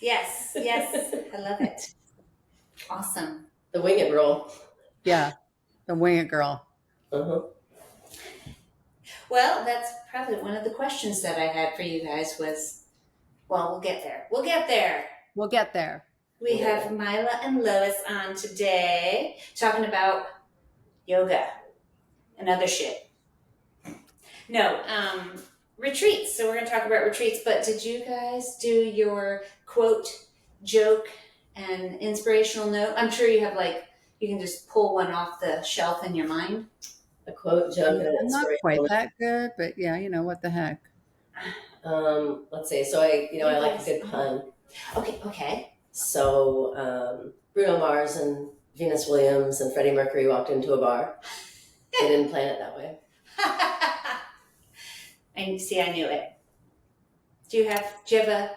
Yes, yes. I love it. Awesome. The wing it roll. Yeah, the wing it girl. Uh-huh. Well, that's probably one of the questions that I had for you guys was, well, we'll get there. We'll get there. We'll get there. We have Mila and Lois on today talking about yoga and other shit. No, retreats. So we're going to talk about retreats. But did you guys do your quote, joke, and inspirational note? I'm sure you have you can just pull one off the shelf in your mind. A quote, joke, and an Not quite inspirational. that good, but yeah, what the heck. Let's see. So I like a good pun. Okay. So Bruno Mars and Venus Williams and Freddie Mercury walked into a bar. They didn't plan it that way. And see, I knew it. Do you have a...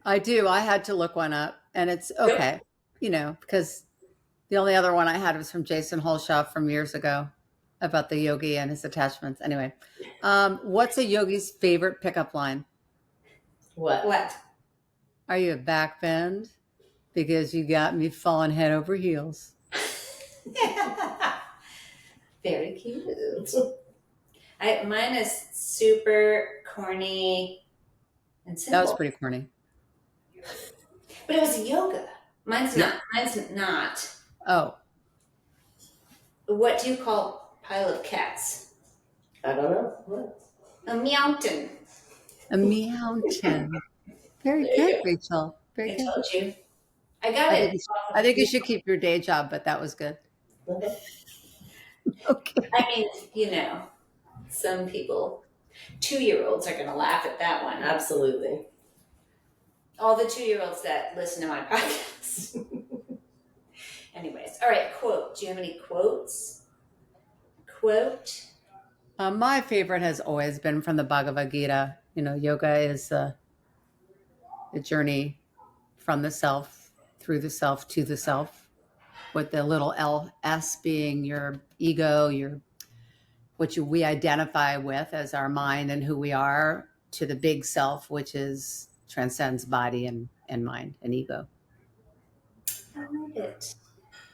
I do. I had to look one up, and it's okay, because the only other one I had was from Jason Holshoff from years ago about the yogi and his attachments. Anyway, what's a yogi's favorite pickup line? What? Are you a back bend? Because you got me falling head over heels. Very cute. Mine is super corny and simple. That was pretty corny. But it was yoga. Mine's not. Mine's not. Oh. What do you call a pile of cats? I don't know. What? A mountain. A mountain. Very good, Rachel. Very good. I told you. I got it. I think you should keep your day job, but that was good. Okay. Okay. I mean, some people, 2-year-olds are going to laugh at that one. Absolutely. All the 2-year-olds that listen to my podcast. Anyways, all right, quote. Do you have any quotes? Quote? My favorite has always been from the Bhagavad Gita. Yoga is a journey from the self, through the self, to the self, with the little LS being your ego, we identify with as our mind and who we are, to the big self, which transcends body and mind and ego. I love it.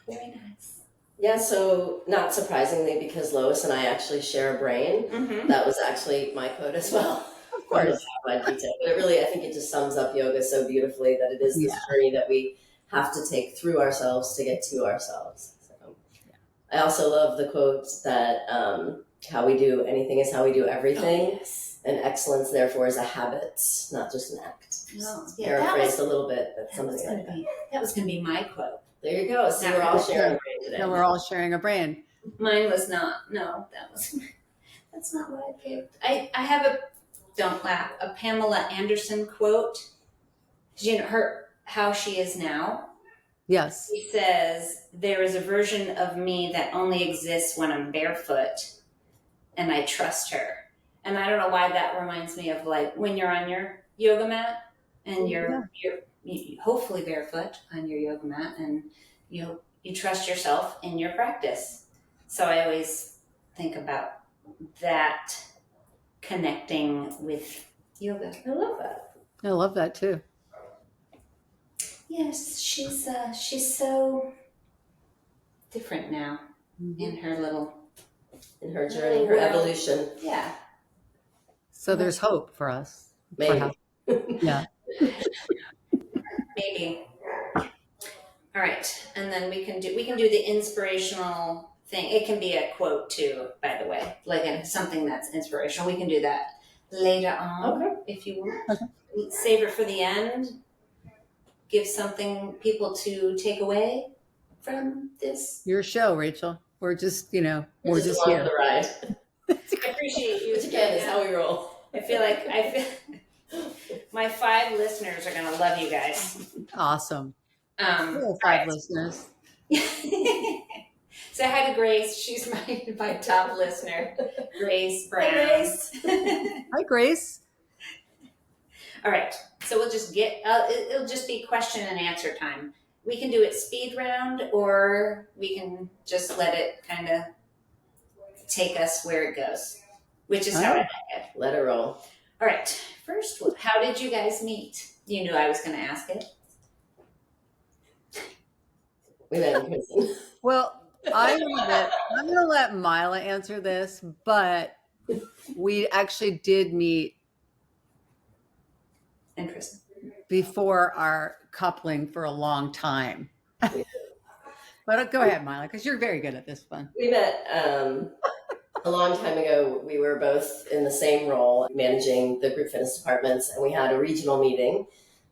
Very nice. Yeah, so not surprisingly, because Lois and I actually share a brain, that was actually my quote as well. Of course. But it really, I think it just sums up yoga so beautifully, that it is this journey that we have to take through ourselves to get to ourselves. So, I also love the quote that how we do anything is how we do everything. Oh, yes. And excellence, therefore, is a habit, not just an act. No. Paraphrased a little bit, but something like that. That was going to be my quote. There you go. So we're all sharing a brain today. So we're all sharing a brain. Mine was not. No, that's not what I picked. I have don't laugh, a Pamela Anderson quote. Did you know how she is now? Yes. She says, there is a version of me that only exists when I'm barefoot, and I trust her. And I don't know why that reminds me of when you're on your yoga mat and you're hopefully barefoot on your yoga mat, and you trust yourself in your practice. So I always think about that connecting with yoga. I love that. I love that too. Yes, she's so different now in her journey, her evolution. Yeah. So there's hope for us. Maybe. Yeah. Maybe. All right, and then we can do the inspirational thing. It can be a quote too, by the way, something that's inspirational. We can do that later on, if you want. Okay. Save it for the end. Give something people to take away from this. Your show, Rachel. We're just, we're just along here. The ride. I appreciate you. Which again is how we roll. I feel my 5 listeners are going to love you guys. Awesome. 5 listeners. Say hi to Grace. She's my top listener. Grace Brown. Hi, Grace. Hi, Grace. All right. So we'll just it'll just be question and answer time. We can do it speed round, or we can just let it kind of take us where it goes, which is how I like it. Let it roll. All right. First, how did you guys meet? You knew I was going to ask it. We met in prison. Well, I'm gonna let Mila answer this, but we actually did meet In prison. before our coupling for a long time. But go ahead, Mila, because you're very good at this one. We met a long time ago. We were both in the same role, managing the group fitness departments, and we had a regional meeting.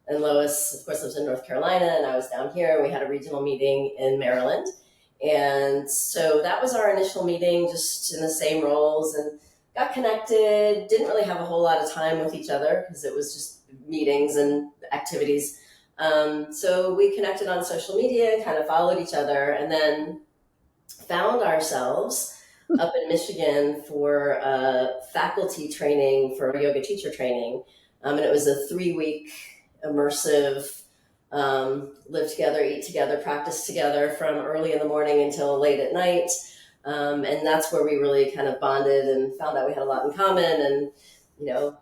And Lois, of course, lives in North Carolina, and I was down here. We had a regional meeting in Maryland. And so that was our initial meeting, just in the same roles, and got connected. Didn't really have a whole lot of time with each other because it was just meetings and activities. So we connected on social media, kind of followed each other, and then found ourselves up in Michigan for faculty training, for yoga teacher training. And it was a 3-week immersive, live together, eat together, practice together from early in the morning until late at night. And that's where we really kind of bonded and found out we had a lot in common, and, you know,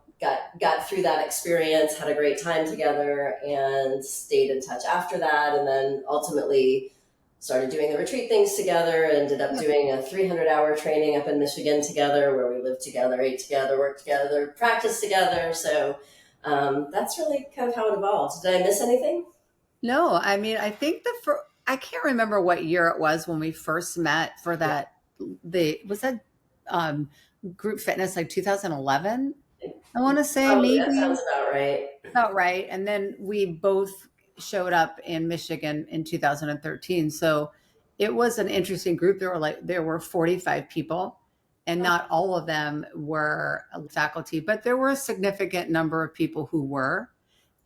got through that experience, had a great time together, and stayed in touch after that. And then ultimately started doing the retreat things together, ended up doing a 300-hour training up in Michigan together, where we lived together, ate together, worked together, practiced together. So that's really kind of how it evolved. Did I miss anything? No, I mean, I think I can't remember what year it was when we first met for that. Was that group fitness, like 2011? I want to say Probably, maybe that sounds about right. about right. And then we both showed up in Michigan in 2013. So it was an interesting group. There were 45 people, and not all of them were faculty, but there were a significant number of people who were.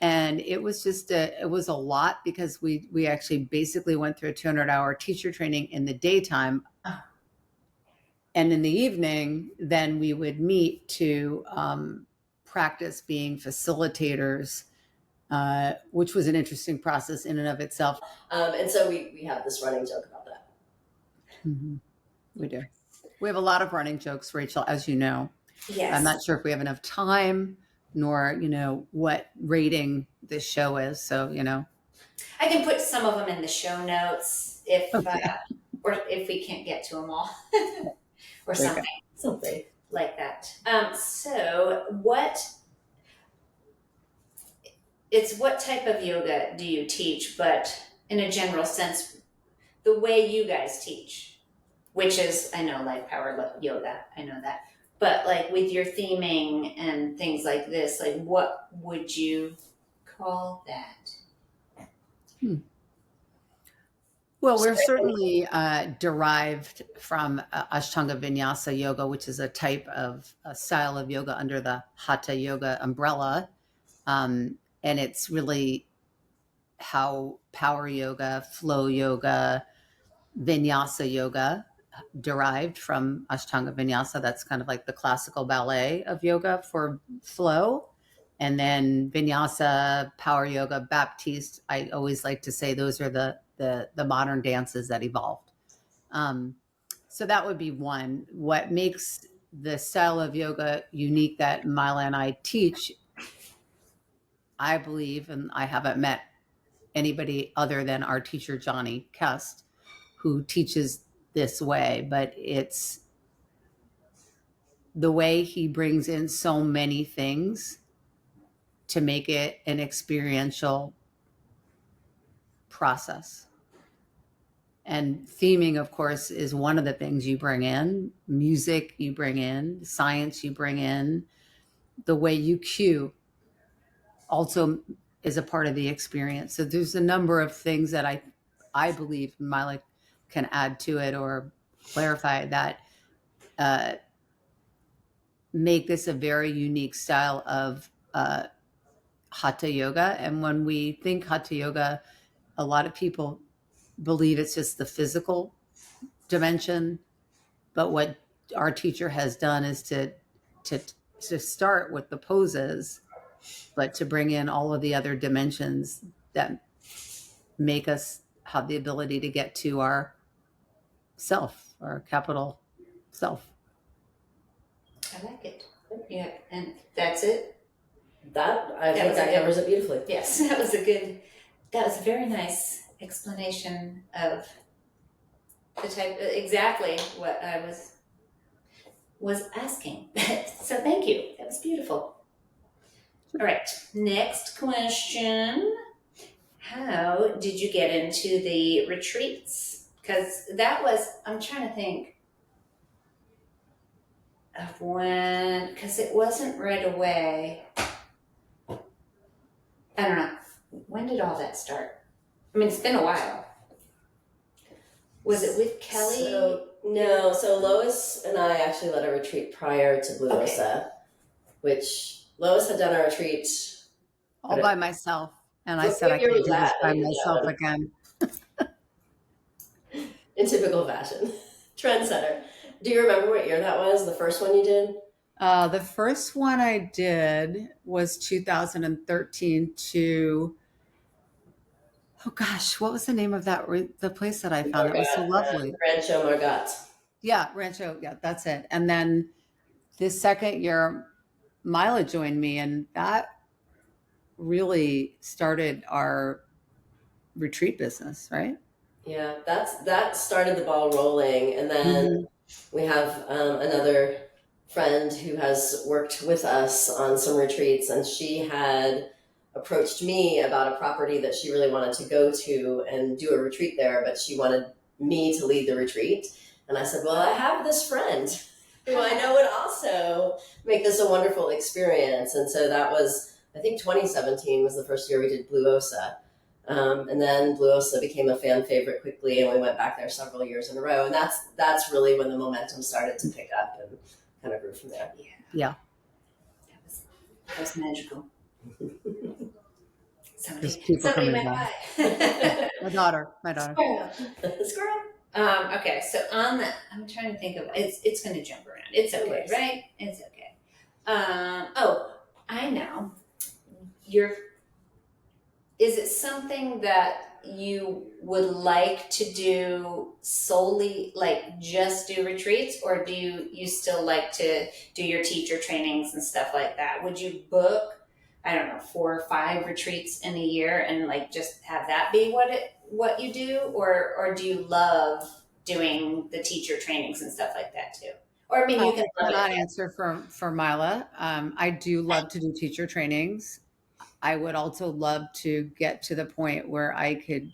And it was it was a lot, because we actually basically went through a 200-hour teacher training in the daytime. And in the evening, then we would meet to practice being facilitators, which was an interesting process in and of itself. And so we have this running joke about that. Mm-hmm. We do. We have a lot of running jokes, Rachel, as you know. Yes. I'm not sure if we have enough time, nor, what rating this show is. So, I can put some of them in the show notes if Okay. or if we can't get to them all, or something like that. So what type of yoga do you teach? But in a general sense, the way you guys teach, which is, I know, like power yoga, I know that. But like with your theming and things like this, like what would you call that? Well, we're certainly derived from Ashtanga Vinyasa Yoga, which is a type of a style of yoga under the Hatha Yoga umbrella. And it's really how power yoga, flow yoga, Vinyasa yoga derived from Ashtanga Vinyasa. That's kind of like the classical ballet of yoga for flow. And then Vinyasa, power yoga, Baptiste, I always like to say those are the modern dances that evolved. So that would be one. What makes the style of yoga unique that Mila and I teach, I believe, and I haven't met anybody other than our teacher, Johnny Kest, who teaches this way, but it's the way he brings in so many things to make it an experiential process. And theming, of course, is one of the things you bring in. Music you bring in, science you bring in, the way you cue also is a part of the experience. So there's a number of things that I believe Mila can add to it or clarify that make this a very unique style of Hatha yoga. And when we think Hatha yoga, a lot of people believe it's just the physical dimension. But what our teacher has done is to start with the poses, but to bring in all of the other dimensions that make us have the ability to get to our self, our capital self. I like it. Yeah, and that's it. I think that covers it beautifully. Yes, that was a very nice explanation of the type, exactly what I was asking. So thank you. That was beautiful. All right, next question. How did you get into the retreats? Because that was, I'm trying to think of when, because it wasn't right away. I don't know. When did all that start? I mean, it's been a while. Was it with Kelly? No, so Lois and I actually led a retreat prior to Blue Osa, which Lois had done a retreat all by myself. And I What said I year could was do this that? by I didn't myself know. again. In typical fashion. Trendsetter. Do you remember what year that was? The first one you did? The first one I did was 2013 to, oh gosh, what was the name of that, the place that I found? It was so lovely. Rancho Margot. Yeah, Rancho. Yeah, that's it. And then this second year, Mila joined me, and that really started our retreat business, right? Yeah, that started the ball rolling, and then we have another friend who has worked with us on some retreats, and she had approached me about a property that she really wanted to go to and do a retreat there, but she wanted me to lead the retreat. And I said, well, I have this friend who I know would also make this a wonderful experience. And so that was, I think 2017 was the first year we did Blue Osa. And then Blue Osa became a fan favorite quickly, and we went back there several years in a row. And that's really when the momentum started to pick up and kind of grew from there. Yeah. That was magical. There's people somebody coming went by. by. My daughter. Squirrel. Okay, so on the, I'm trying to think of, it's going to jump around. It's okay, right? It's okay. Oh, I know. Is it something that you would like to do solely, like just do retreats, or do you still like to do your teacher trainings and stuff like that? Would you book, I don't know, 4 or 5 retreats in a year and like just have that be what you do, or do you love doing the teacher trainings and stuff like that too? Or I mean, you can not answer for Mila. I do love to do teacher trainings. I would also love to get to the point where I could,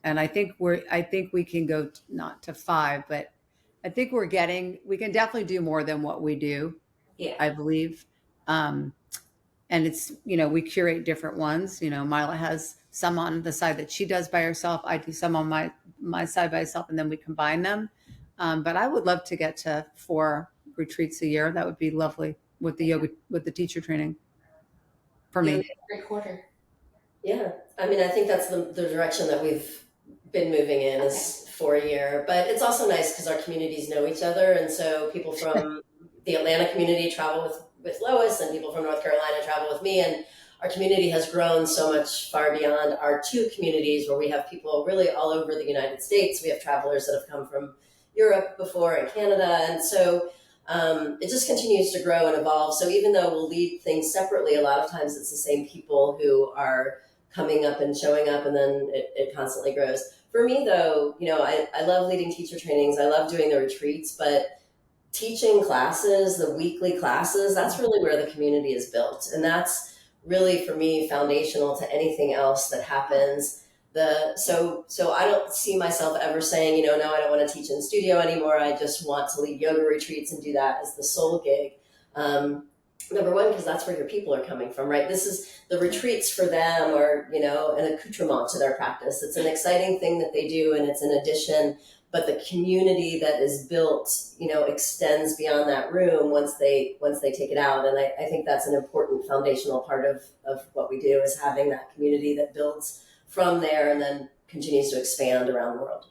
and I think we can go not to 5, but I think we can definitely do more than what we do. Yeah. I believe. And it's, we curate different ones. Mila has some on the side that she does by herself. I do some on my side by myself, and then we combine them. But I would love to get to 4 retreats a year. That would be lovely with the yoga, with the teacher training for me. Every quarter. Yeah. I mean, I think that's the direction that we've been moving in is 4 a year. But it's also nice because our communities know each other. And so people from the Atlanta community travel with Lois, and people from North Carolina travel with me. And our community has grown so much far beyond our 2 communities, where we have people really all over the United States. We have travelers that have come from Europe before, and Canada. And so it just continues to grow and evolve. So even though we'll lead things separately, a lot of times it's the same people who are coming up and showing up, and then it constantly grows. For me, though, I love leading teacher trainings. I love doing the retreats, but teaching classes, the weekly classes, that's really where the community is built. And that's really, for me, foundational to anything else that happens. So I don't see myself ever saying, no, I don't want to teach in the studio anymore. I just want to lead yoga retreats and do that as the sole gig. Number one, because that's where your people are coming from, right? This is the retreats for them, or, an accoutrement to their practice. It's an exciting thing that they do, and it's an addition, but the community that is built, extends beyond that room once they take it out. And I think that's an important foundational part of what we do, is having that community that builds from there and then continues to expand around the world.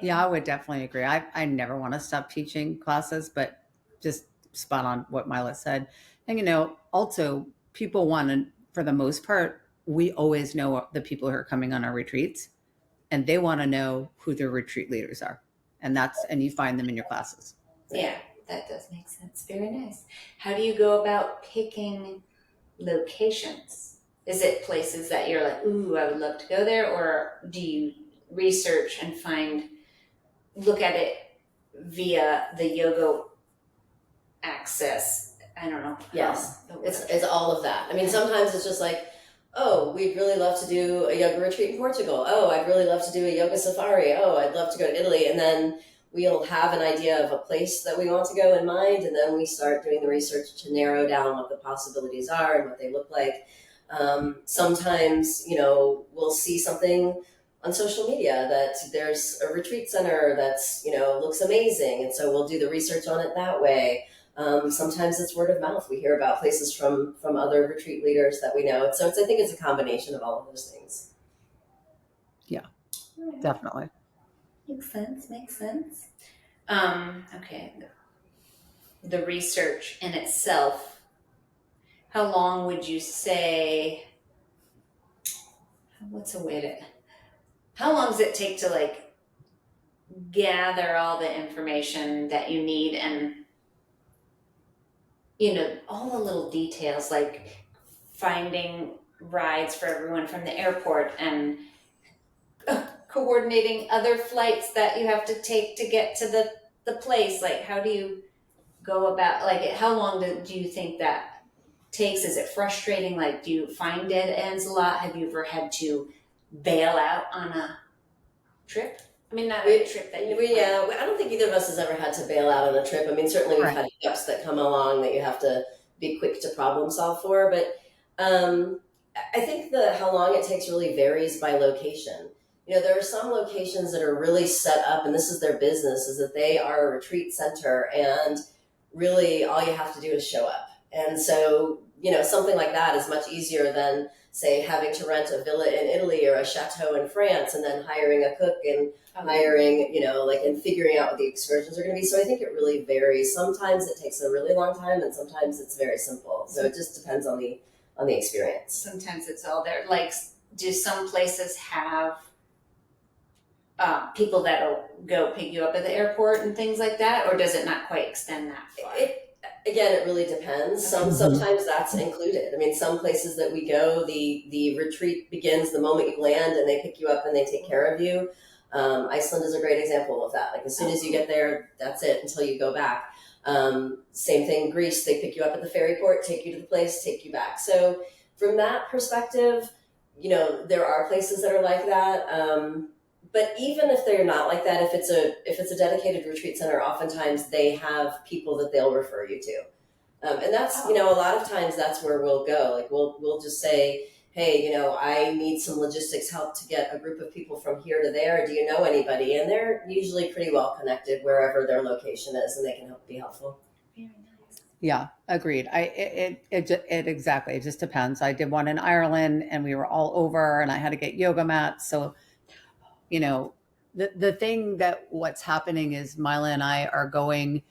Yeah, I would definitely agree. I never want to stop teaching classes, but just spot on what Mila said. And, also people want to, for the most part, we always know the people who are coming on our retreats, and they want to know who their retreat leaders are. And you find them in your classes. Yeah, that does make sense. Very nice. How do you go about picking locations? Is it places that you're like, ooh, I would love to go there? Or do you research and look at it via the yoga access? I don't know. Yes, it's all of that. I mean, sometimes it's just like, oh, we'd really love to do a yoga retreat in Portugal. Oh, I'd really love to do a yoga safari. Oh, I'd love to go to Italy. And then we'll have an idea of a place that we want to go in mind, and then we start doing the research to narrow down what the possibilities are and what they look like. Sometimes, we'll see something on social media that there's a retreat center that's, looks amazing. And so we'll do the research on it that way. Sometimes it's word of mouth. We hear about places from other retreat leaders that we know. So I think it's a combination of all of those things. Yeah, definitely. Makes sense. Okay. The research in itself, how long would you say, how long does it take to like gather all the information that you need and, all the little details, like finding rides for everyone from the airport and coordinating other flights that you have to take to get to the place? Like, how do you go about, like, how long do you think that takes? Is it frustrating? Like, do you find dead ends a lot? Have you ever had to bail out on a trip? I mean, not a trip that you I don't think either of us has ever had to bail out on a trip. I mean, certainly we've had hiccups that come along that you have to be quick to problem solve for, but I think how long it takes really varies by location. There are some locations that are really set up, and this is their business, is that they are a retreat center, and really all you have to do is show up. And so, something like that is much easier than, say, having to rent a villa in Italy or a chateau in France and then hiring a cook and hiring, and figuring out what the excursions are going to be. So I think it really varies. Sometimes it takes a really long time, and sometimes it's very simple. So it just depends on the experience. Sometimes it's all there. Like, do some places have people that'll go pick you up at the airport and things like that, or does it not quite extend that far? It really depends. Sometimes that's included. I mean, some places that we go, the retreat begins the moment you land, and they pick you up and they take care of you. Iceland is a great example of that. Like, as soon as you get there, that's it until you go back. Same thing, Greece, they pick you up at the ferry port, take you to the place, take you back. So from that perspective, there are places that are like that. But even if they're not like that, if it's a dedicated retreat center, oftentimes they have people that they'll refer you to. And that's, a lot of times that's where we'll go. Like, we'll just say, hey, I need some logistics help to get a group of people from here to there. Do you know anybody? And they're usually pretty well connected wherever their location is, and they can be helpful. Very nice. Yeah, agreed. It exactly. It just depends. I did one in Ireland, and we were all over, and I had to get yoga mats. So, the thing that what's happening is Mila and I are going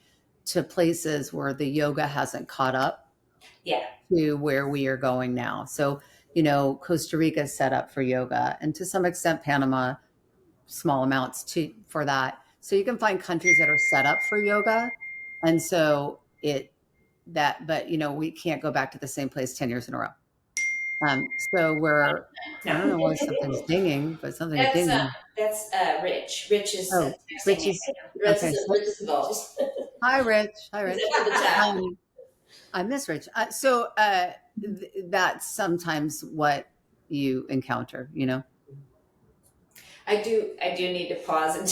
to places where the yoga hasn't caught up to where we are going now. So, Costa Rica is set up for yoga, and to some extent Panama, small amounts for that. So you can find countries that are set up for yoga. And so but we can't go back to the same place 10 years in a row. So I don't know why something's dinging, but something's dinging. That's Rich. Rich is Rich is involved. Hi, Rich. I miss Rich. So that's sometimes what you encounter, I do need to pause and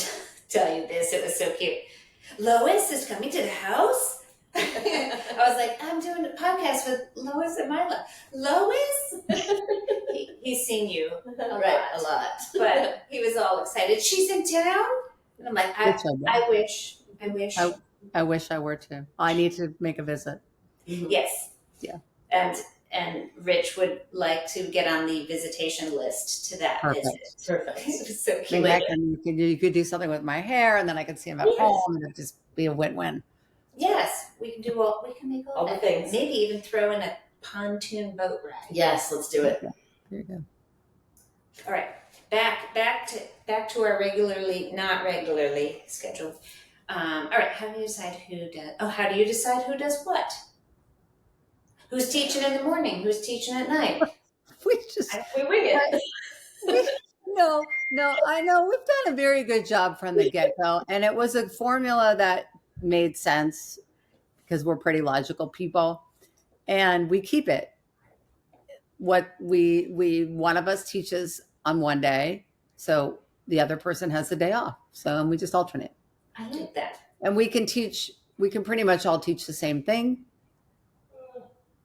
tell you this. It was so cute. Lois is coming to the house. I was like, I'm doing a podcast with Lois and Mila. Lois? He's seen you a lot. But he was all excited. She's in town? And I'm like, I wish. I wish I were too. I need to make a visit. Yes. Yeah. And Rich would like to get on the visitation list to that visit. Perfect. It was so cute. Maybe you could do something with my hair, and then I could see him at home, and it'd just be a win-win. Yes, we can make all the things. Maybe even throw in a pontoon boat ride. Yes, let's do it. There you go. All right, back to our not regularly scheduled. All right, how do you decide who does what? Who's teaching in the morning? Who's teaching at night? We just We wing it. no, I know we've done a very good job from the get-go, and it was a formula that made sense because we're pretty logical people, and we keep it. What we one of us teaches on one day, so the other person has the day off. So and we just alternate. I like that. And we can pretty much all teach the same thing,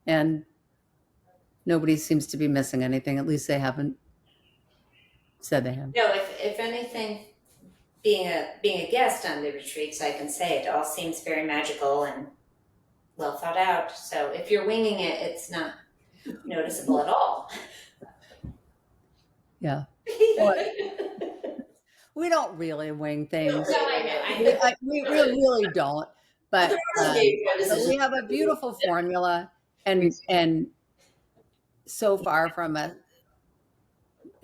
and nobody seems to be missing anything. At least they haven't said they have. No, if anything, being a guest on the retreats, I can say it all seems very magical and well thought out. So if you're winging it, it's not noticeable at all. Yeah. We don't really wing things. No, I know. We really don't. But we have a beautiful formula, and so far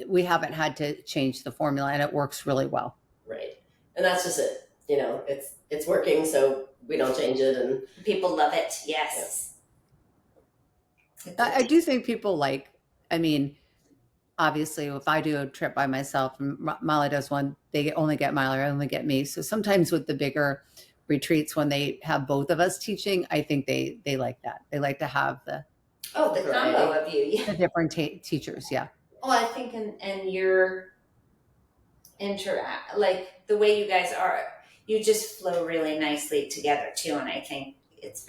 we haven't had to change the formula, and it works really well. Right, and that's just it. It's working, so we don't change it, and People love it. Yes. I do think people I mean, obviously, if I do a trip by myself and Mila does one, they only get Mila or only get me. So sometimes with the bigger retreats, when they have both of us teaching, I think they like that. They like to have the combo of you. Yeah. the different teachers. Yeah. Well, I think and your like the way you guys are, you just flow really nicely together too. And I think it's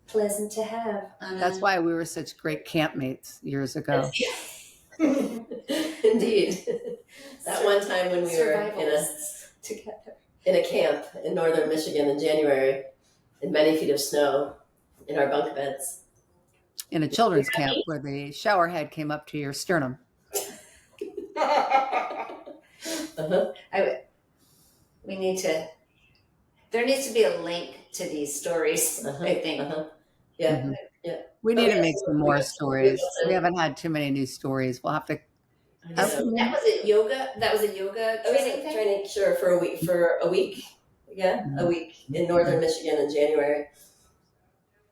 pleasant to have. That's why we were such great campmates years ago. Indeed. That one time when we were together in a camp in northern Michigan in January, in many feet of snow, in our bunk beds. In a children's camp where the shower head came up to your sternum. There needs to be a link to these stories, I think. Yeah. Mhm. Yeah. We need to make some more stories. We haven't had too many new stories. We'll have to. That was a yoga. That was a yoga training thing. Training, sure, for a week. Yeah, a week in northern Michigan in January.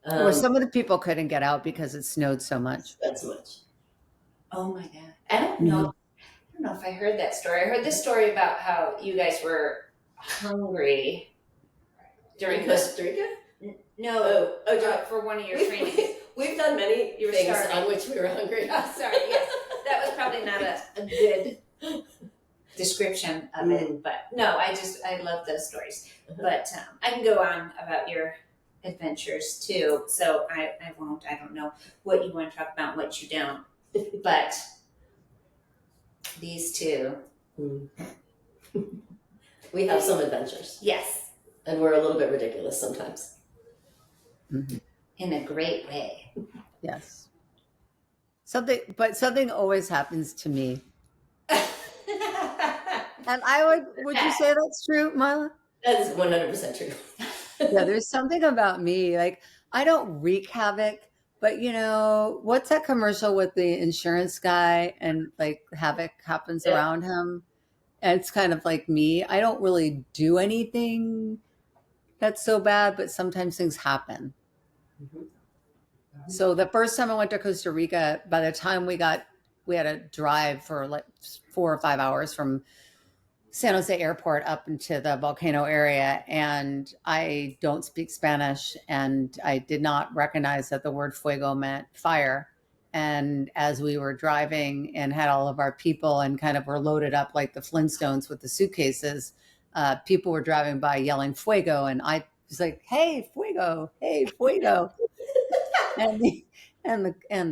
Where some of the people couldn't get out because it snowed so much. That's much. Oh my god! I don't know. I don't know if I heard that story. I heard this story about how you guys were hungry during Costa Rica. No, for one of your trainings. We've done many things on which we were hungry. Oh, sorry. Yes, that was probably not a good description of it, but no, I love those stories. But I can go on about your adventures too, so I won't. I don't know what you want to talk about, and what you don't, but these two, we have some adventures. Yes, and we're a little bit ridiculous sometimes. Mm-hmm. In a great way. Yes. Something always happens to me. And would you say that's true, Mila? That is 100% true. Yeah, there's something about me. Like, I don't wreak havoc, but what's that commercial with the insurance guy and like havoc happens around him? And it's kind of like me. I don't really do anything that's so bad, but sometimes things happen. Mm-hmm. So the first time I went to Costa Rica, by the time we had a drive for like 4 or 5 hours from San Jose Airport up into the volcano area, and I don't speak Spanish, and I did not recognize that the word fuego meant fire. And as we were driving and had all of our people and kind of were loaded up like the Flintstones with the suitcases, people were driving by yelling fuego, and I was like, "Hey, fuego! Hey, fuego!" and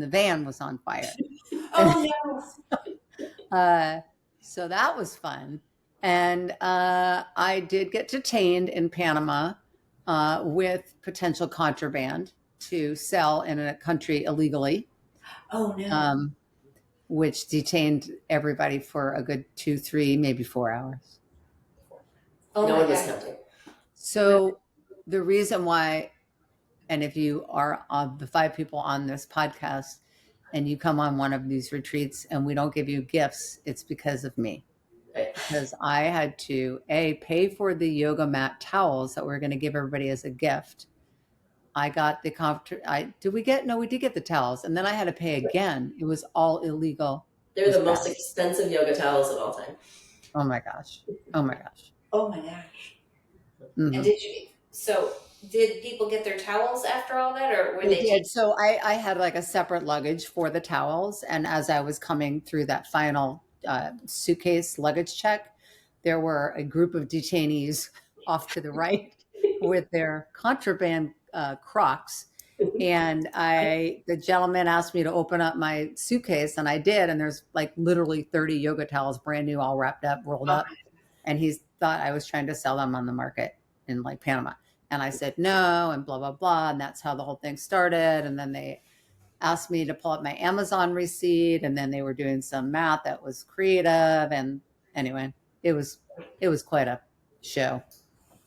the van was on fire. Oh no! So that was fun, and I did get detained in Panama with potential contraband to sell in a country illegally. Oh no! Which detained everybody for a good 2, 3, maybe 4 hours. Oh no my one was God. counting. So the reason why, and if you are the 5 people on this podcast and you come on one of these retreats and we don't give you gifts, it's because of me. Right. Because I had to pay for the yoga mat towels that we're going to give everybody as a gift. I got the we did get the towels, and then I had to pay again. It was all illegal. They're the most expensive yoga towels of all time. Oh my gosh. Oh my gosh. Oh my gosh. Mm-hmm. And did people get their towels after all that, or were they did. So I had like a separate luggage for the towels, and as I was coming through that final suitcase luggage check, there were a group of detainees off to the right with their contraband Crocs. And the gentleman asked me to open up my suitcase, and I did. And there's like literally 30 yoga towels, brand new, all wrapped up, rolled up. And he thought I was trying to sell them on the market in like Panama. And I said no, and blah, blah, blah. And that's how the whole thing started. And then they asked me to pull up my Amazon receipt. And then they were doing some math that was creative. And anyway, it was quite a show.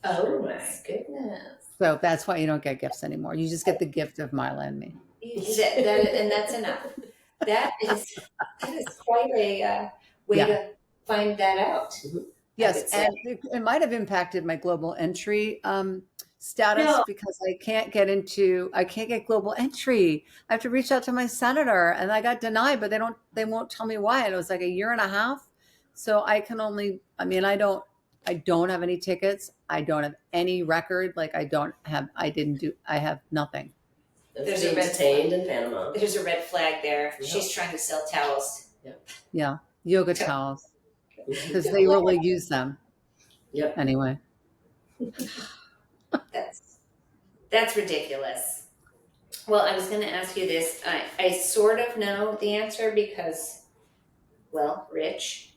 Oh my goodness. So that's why you don't get gifts anymore. You just get the gift of Mila and me. And that's enough. That is quite a way to find that out. Yes, and it might have impacted my global entry status because I can't get global entry. I have to reach out to my senator, and I got denied, but they won't tell me why. And it was like a year and a half. So I don't have any tickets. I don't have any record. Like I have nothing. There's a detained in Panama. There's a red flag there. Yep. She's trying to sell towels. Yep. Yeah. Yoga towels. Because they really use them. Yep. Anyway. That's ridiculous. Well, I was going to ask you this. I sort of know the answer because, well, Rich,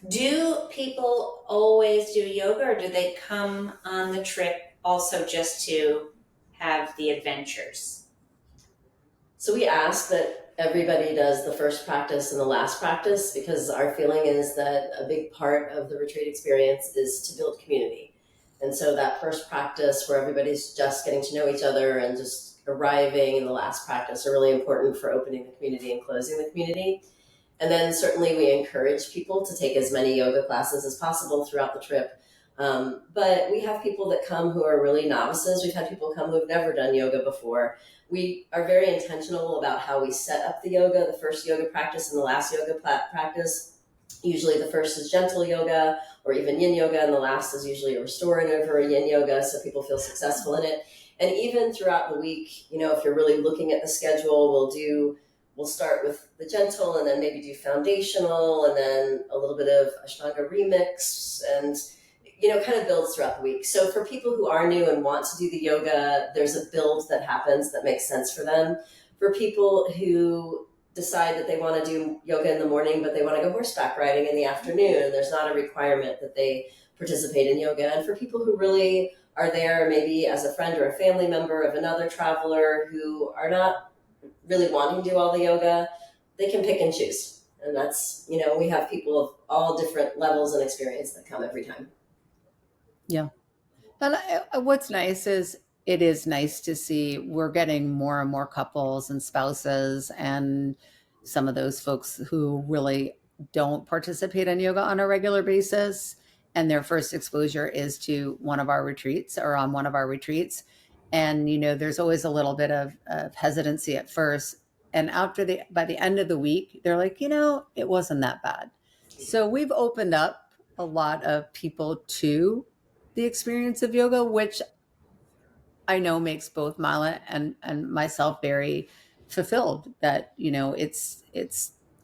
do people always do yoga, or do they come on the trip also just to have the adventures? So we ask that everybody does the first practice and the last practice, because our feeling is that a big part of the retreat experience is to build community. And so that first practice where everybody's just getting to know each other and just arriving, in the last practice are really important for opening the community and closing the community. And then certainly we encourage people to take as many yoga classes as possible throughout the trip. But we have people that come who are really novices. We've had people come who have never done yoga before. We are very intentional about how we set up the yoga, the first yoga practice and the last yoga practice. Usually the first is gentle yoga or even yin yoga, and the last is usually a restorative or a yin yoga, so people feel successful in it. And even throughout the week, if you're really looking at the schedule, we'll start with the gentle and then maybe do foundational and then a little bit of Ashtanga remix, and kind of builds throughout the week. So for people who are new and want to do the yoga, there's a build that happens that makes sense for them. For people who decide that they want to do yoga in the morning, but they want to go horseback riding in the afternoon, there's not a requirement that they participate in yoga. And for people who really are there maybe as a friend or a family member of another traveler who are not really wanting to do all the yoga, they can pick and choose. And that's, we have people of all different levels and experience that come every time. Yeah. And what's nice is it is nice to see we're getting more and more couples and spouses and some of those folks who really don't participate in yoga on a regular basis. And their first exposure is to one of our retreats or on one of our retreats. And, there's always a little bit of hesitancy at first. And by the end of the week, they're like, it wasn't that bad. So we've opened up a lot of people to the experience of yoga, which I know makes both Mila and myself very fulfilled, that, it's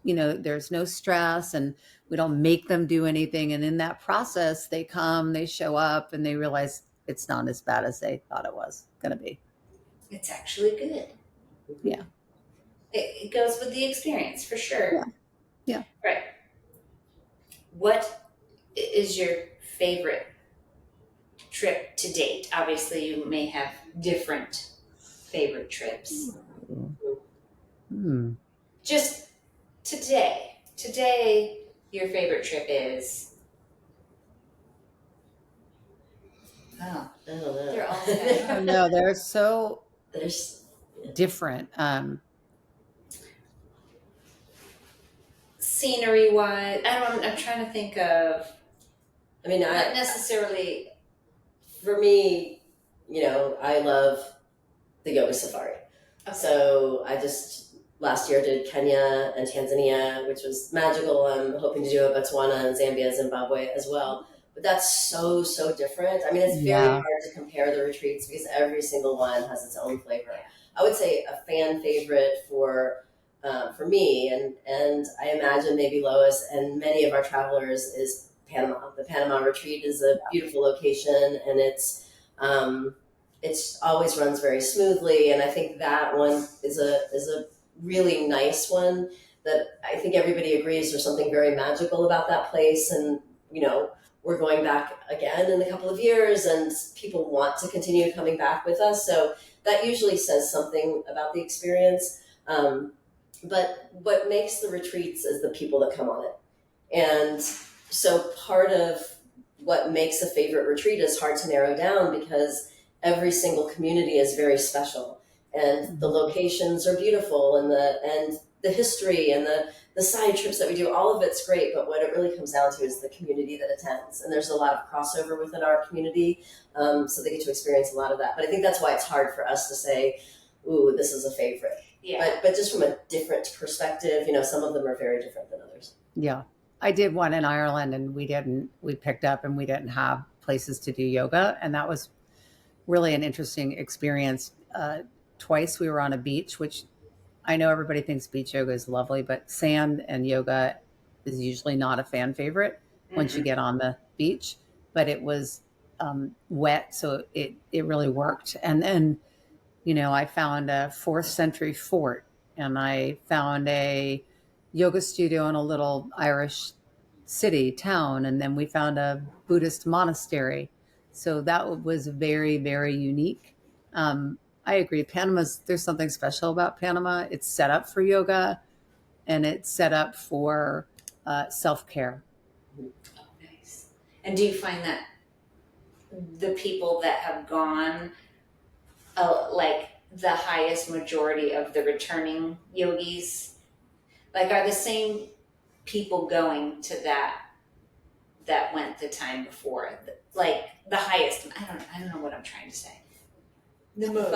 there's no stress and we don't make them do anything. And in that process, they come, they show up, and they realize it's not as bad as they thought it was going to be. It's actually good. Yeah. It goes with the experience for sure. Yeah. Right. What is your favorite trip to date? Obviously, you may have different favorite trips. Just today. Today, your favorite trip is? Oh, I don't know. they're all sad. No, they're so different. Scenery wise, I'm trying to think of. Not necessarily. For me, I love the yoga safari. Okay. So I just last year did Kenya and Tanzania, which was magical. I'm hoping to do a Botswana and Zambia, Zimbabwe as well. But that's so different. I mean, it's very hard to compare the retreats because every single one has its own flavor. I would say a fan favorite for me, and I imagine maybe Lois and many of our travelers, is Panama. The Panama retreat is a beautiful location, and it's always runs very smoothly. And I think that one is a really nice one that I think everybody agrees there's something very magical about that place. And we're going back again in a couple of years, and people want to continue coming back with us. So that usually says something about the experience. But what makes the retreats is the people that come on it. And so part of what makes a favorite retreat is hard to narrow down because every single community is very special, and the locations are beautiful, and the history and the side trips that we do, all of it's great. But what it really comes down to is the community that attends. And there's a lot of crossover within our community. So they get to experience a lot of that. But I think that's why it's hard for us to say, ooh, this is a favorite. Yeah. But just from a different perspective, some of them are very different than others. Yeah. I did one in Ireland, and we picked up and we didn't have places to do yoga. And that was really an interesting experience. Twice we were on a beach, which I know everybody thinks beach yoga is lovely, but sand and yoga is usually not a fan favorite once you get on the beach. But it was wet, so it really worked. And then, I found a 4th century fort, and I found a yoga studio in a little Irish town, and then we found a Buddhist monastery. So that was very, very unique. I agree. There's something special about Panama. It's set up for yoga, and it's set up for self-care. Oh, nice. And do you find that the people that have gone, like the highest majority of the returning yogis, like are the same people going to that went the time before? Like the highest, I don't know what I'm trying to say. The most.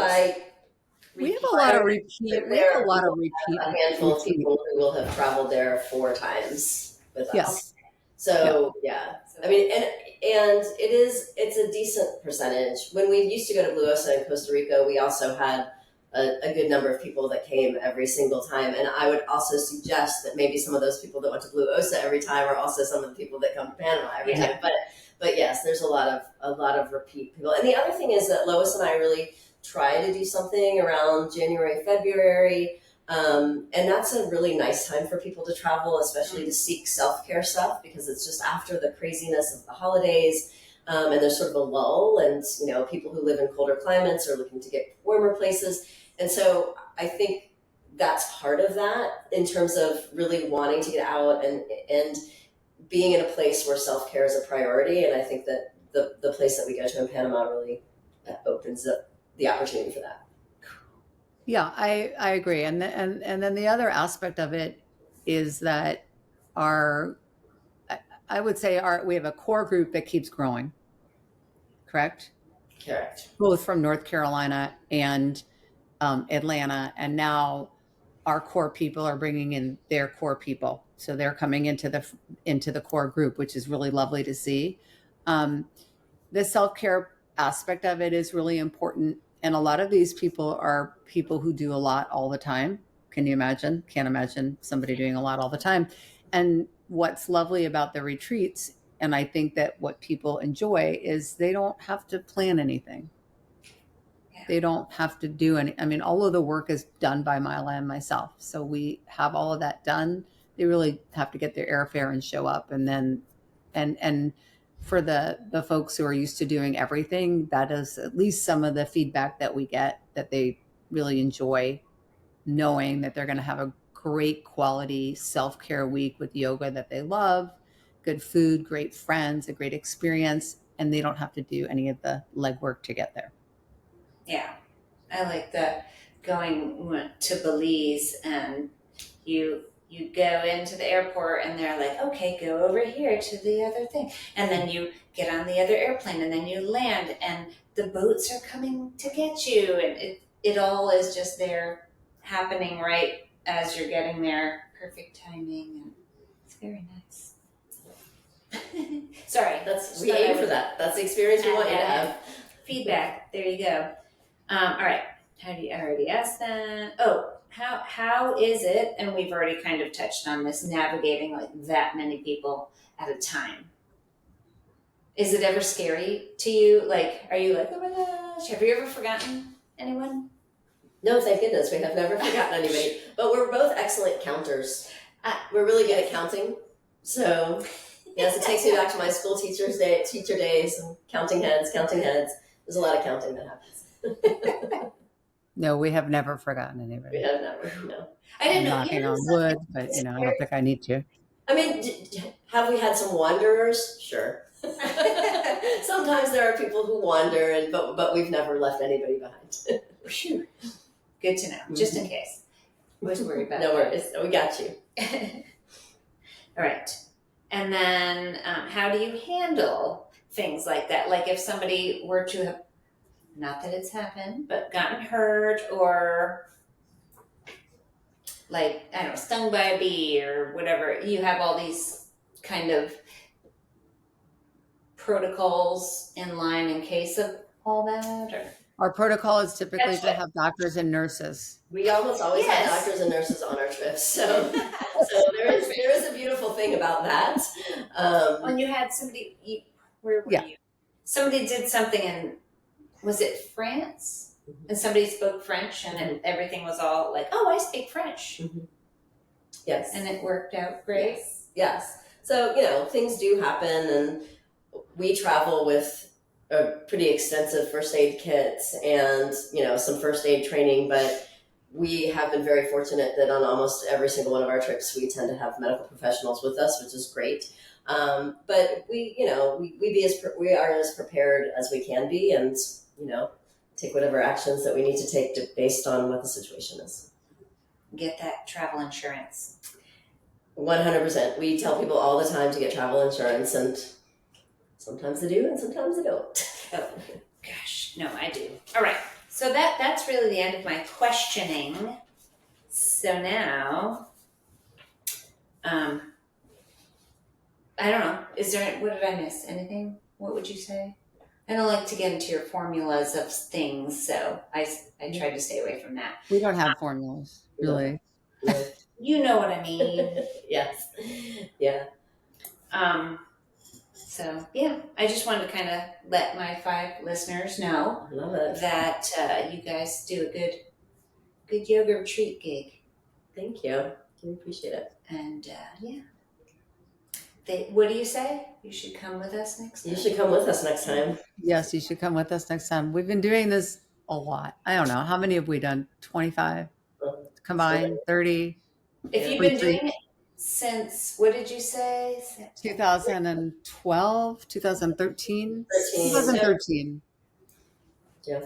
We have a lot of repeat. A handful of people who will have traveled there 4 times with us. Yes. So I mean, and it's a decent percentage. When we used to go to Blue Osa in Costa Rica, we also had a good number of people that came every single time. And I would also suggest that maybe some of those people that went to Blue Osa every time are also some of the people that come to Panama every time. But yes, there's a lot of repeat people. And the other thing is that Lois and I really try to do something around January, February. And that's a really nice time for people to travel, especially to seek self-care stuff, because it's just after the craziness of the holidays. And there's sort of a lull, and people who live in colder climates are looking to get warmer places. And so I think that's part of that in terms of really wanting to get out and being in a place where self-care is a priority. And I think that the place that we go to in Panama really opens up the opportunity for that. Yeah, I agree. And then the other aspect of it is that I would say we have a core group that keeps growing. Correct? Correct. Both from North Carolina and Atlanta. And now our core people are bringing in their core people. So they're coming into the core group, which is really lovely to see. The self-care aspect of it is really important. And a lot of these people are people who do a lot all the time. Can you imagine? Can't imagine somebody doing a lot all the time. And what's lovely about the retreats, and I think that what people enjoy, is they don't have to plan anything. Yeah. They don't have to do all of the work is done by Mila and myself. So we have all of that done. They really have to get their airfare and show up. And then, and for the folks who are used to doing everything, that is at least some of the feedback that we get, that they really enjoy knowing that they're going to have a great quality self-care week with yoga that they love, good food, great friends, a great experience, and they don't have to do any of the legwork to get there. Yeah. I like that, going to Belize and you go into the airport and they're like, okay, go over here to the other thing. And then you get on the other airplane and then you land and the boats are coming to get you. And it all is just there happening right as you're getting there. Perfect timing, and it's very nice. Sorry, We aim for that. That's the experience we want you to have. Feedback. There you go. All right. How do you? I already asked that. Oh, how is it? And we've already kind of touched on this. Navigating like that many people at a time. Is it ever scary to you? Like, are you like, oh my gosh? Have you ever forgotten anyone? No, thank goodness, we have never forgotten anybody. But we're both excellent counters. We're really good at counting. So, yes, it takes me back to my school teacher days, and counting heads. There's a lot of counting that happens. No, we have never forgotten anybody. We have never, no. I didn't know. Knocking on wood, but I don't think I need to. I mean, have we had some wanderers? Sure. Sometimes there are people who wander, but we've never left anybody behind. Phew. Good to know, just in case. Always worry about No worries, we got you. All right. And then how do you handle things like that? Like if somebody were to have, not that it's happened, but gotten hurt or like, I don't know, stung by a bee or whatever, you have all these kind of protocols in line in case of all that, or Our protocol is typically to have doctors and nurses. We almost always Yes. have doctors and nurses on our trips, so there is a beautiful thing about that. when you had somebody, where were Yeah. you? Somebody did something in, was it France? And somebody spoke French, and everything was all like, "Oh, I speak French," Yes, and it worked out great. yes. So things do happen, and we travel with a pretty extensive first aid kit and some first aid training, but we have been very fortunate that on almost every single one of our trips we tend to have medical professionals with us, which is great. But we are as prepared as we can be, and take whatever actions that we need to take based on what the situation is. Get that travel insurance. 100%. We tell people all the time to get travel insurance, and sometimes they do and sometimes they don't. Oh gosh, no, I do. All right, so that's really the end of my questioning. So now, I don't know. What did I miss? Anything? What would you say? I don't like to get into your formulas of things, so I tried to stay away from that. We don't have formulas, really. You know what I mean. Yes. Yeah. So yeah, I just wanted to kind of let my 5 listeners know Love it. that you guys do a good yoga retreat gig, Thank you. We appreciate it. and yeah. What do you say? You should come with us next time. You should come with us next time. Yes, you should come with us next time. We've been doing this a lot. I don't know. How many have we done? 25 combined, 30, If you've been doing it since, what did you say? 2012, 2013? 2013.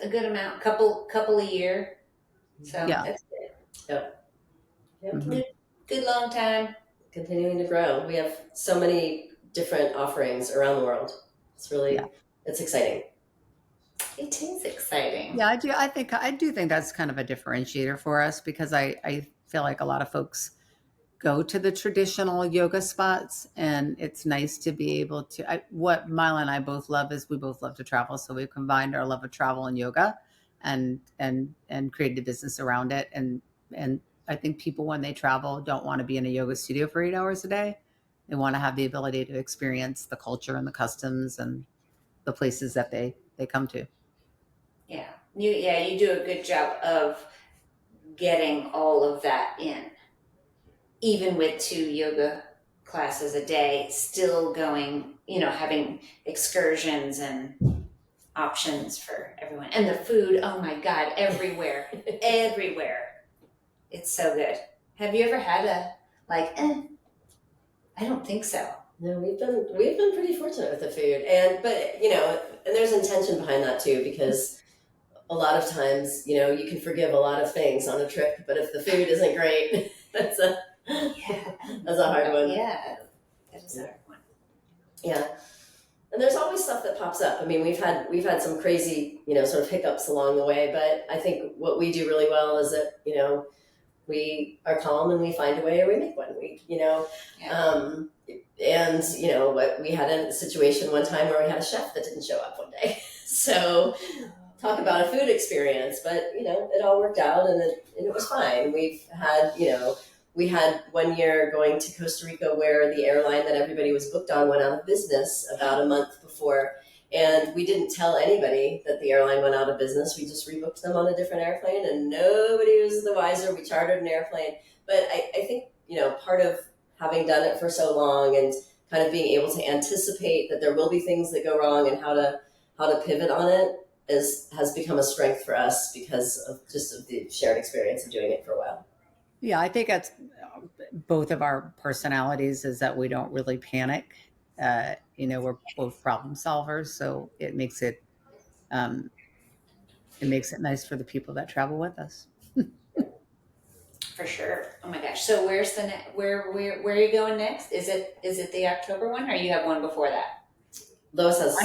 A good amount, couple a year. So Yeah. that's good. Yep. Mhm. Good long time. Continuing to grow. We have so many different offerings around the world. It's really, it's exciting. It is exciting. Yeah, I do think that's kind of a differentiator for us, because I feel like a lot of folks go to the traditional yoga spots, and it's nice to be able to, what Mila and I both love is we both love to travel. So we've combined our love of travel and yoga and created a business around it. And I think people, when they travel, don't want to be in a yoga studio for 8 hours a day. They want to have the ability to experience the culture and the customs and the places that they come to. Yeah. You do a good job of getting all of that in. Even with 2 yoga classes a day, still going, having excursions and options for everyone. And the food, oh my God, everywhere. Everywhere. It's so good. Have you ever had I don't think so. No, we've been pretty fortunate with the food, but and there's intention behind that too, because a lot of times, you can forgive a lot of things on a trip, but if the food isn't great, that's a hard one. Yeah, that is a hard one. Yeah, And there's always stuff that pops up. I mean, we've had some crazy, sort of hiccups along the way, but I think what we do really well is that, we are calm and we find a way or we make one. And we had a situation one time where we had a chef that didn't show up one day. So talk about a food experience, but it all worked out and it was fine. We had 1 year going to Costa Rica where the airline that everybody was booked on went out of business about a month before. And we didn't tell anybody that the airline went out of business. We just rebooked them on a different airplane and nobody was the wiser. We chartered an airplane. But I think, part of having done it for so long and kind of being able to anticipate that there will be things that go wrong and how to pivot on it has become a strength for us because of the shared experience of doing it for a while. Yeah, I think that's both of our personalities is that we don't really panic. We're both problem solvers, so it makes it nice for the people that travel with us. For sure. Oh my gosh. So where's the where are you going next? Is it the October one, or you have one before that? Lois has.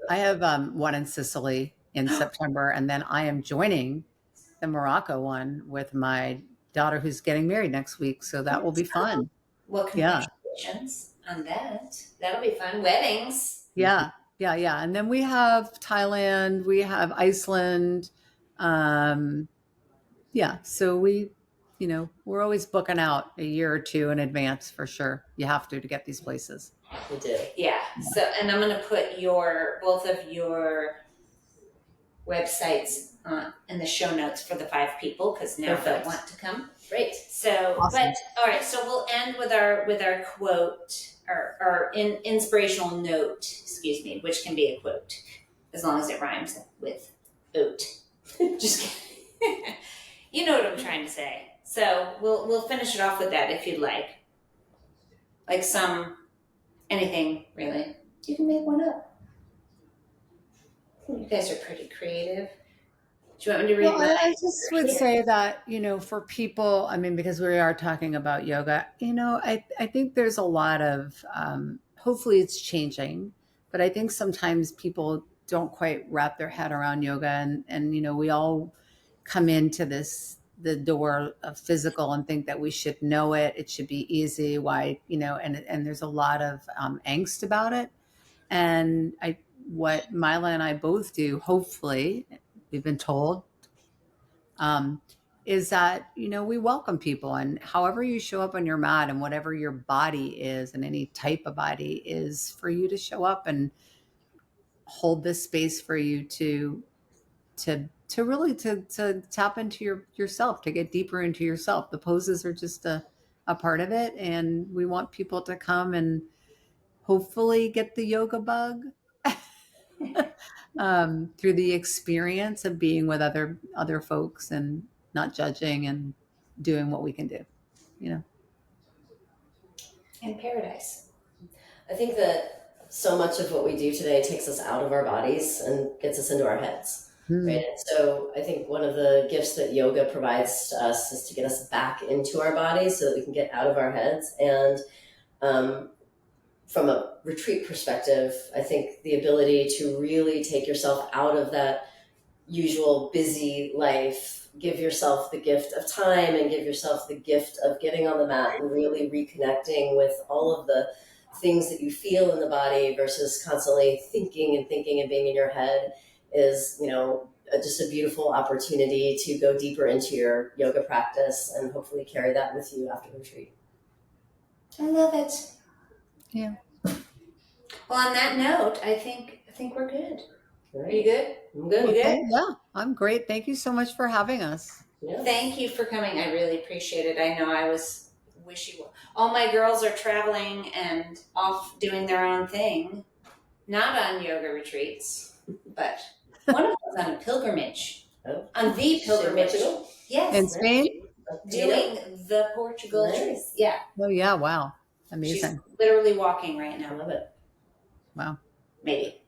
I have one in Sicily in September, and then I am joining the Morocco one with my daughter who's getting married next week. So that will be fun. Well, congratulations on that. That'll be fun. Weddings. Yeah. And then we have Thailand, we have Iceland. So we're always booking out a year or two in advance for sure. You have to get these places. We do. Yeah. So, and I'm going to put both of your websites in the show notes for the 5 people because now they'll want to come. Great. So, awesome. But all right. So we'll end with our quote or inspirational note. Excuse me, which can be a quote as long as it rhymes with oat. Just kidding. You know what I'm trying to say. So we'll finish it off with that if you'd like. Like anything really. You can make one up. You guys are pretty creative. Do you want me to read I just would say that, for people, because we are talking about yoga, I think there's a lot of, hopefully it's changing, but I think sometimes people don't quite wrap their head around yoga and we all come into the door of physical and think that we should know it. It should be easy. Why, and there's a lot of angst about it. And what Mila and I both do, hopefully, we've been told, is that, we welcome people and however you show up on your mat and whatever your body is and any type of body is for you to show up and hold this space for you to really to tap into yourself, to get deeper into yourself. The poses are just a part of it. And we want people to come and hopefully get the yoga bug through the experience of being with other folks and not judging and doing what we can do, In paradise. I think that so much of what we do today takes us out of our bodies and gets us into our heads. Right. And so I think one of the gifts that yoga provides to us is to get us back into our bodies so that we can get out of our heads. And from a retreat perspective, I think the ability to really take yourself out of that usual busy life, give yourself the gift of time and give yourself the gift of getting on the mat and really reconnecting with all of the things that you feel in the body versus constantly thinking and being in your head is, just a beautiful opportunity to go deeper into your yoga practice and hopefully carry that with you after the retreat. I love it. Yeah. Well, on that note, I think we're good. Right. Are you good? I'm good. You good? Yeah, I'm great. Thank you so much for having us. Yeah. Thank you for coming. I really appreciate it. I know I was wishy-washy. All my girls are traveling and off doing their own thing, not on yoga retreats, but one of them's on a pilgrimage. Oh. On the pilgrimage. Yes. In Spain? Doing the Portugal. Nice. Yeah. Oh, yeah. Wow. Amazing. She's literally walking right now. I love it. Wow. Maybe.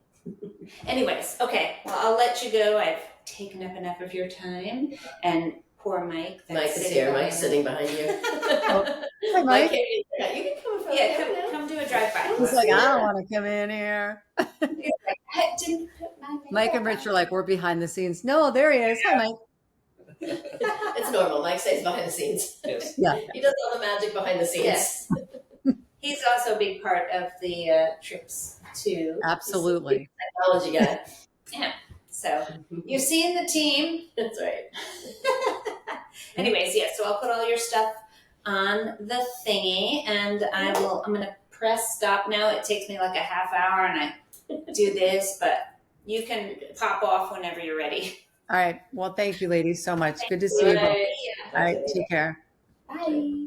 Anyways, okay. Well, I'll let you go. I've taken up enough of your time. And poor Mike. Mike is here. Mike's sitting behind you. Hi, Mike. You can come in front Yeah, of the camera now. come do a drive-by. He's like, I don't want to come in here. He's like, I didn't put my Mike and Rich are like, we're behind the scenes. No, there he is. Hi, Mike. It's normal. Mike stays behind the scenes. Yes. Yeah. He does all the magic behind the scenes. Yes. He's also a big part of the trips too. Absolutely. Technology guy. Yeah. So you've seen the team. That's right. Anyways, yeah, so I'll put all your stuff on the thingy and I'm gonna press stop now. It takes me like a half hour and I do this, but you can pop off whenever you're ready. All right. Well, thank you, ladies, so much. Good to see you both. Bye. All right. Take care. Bye.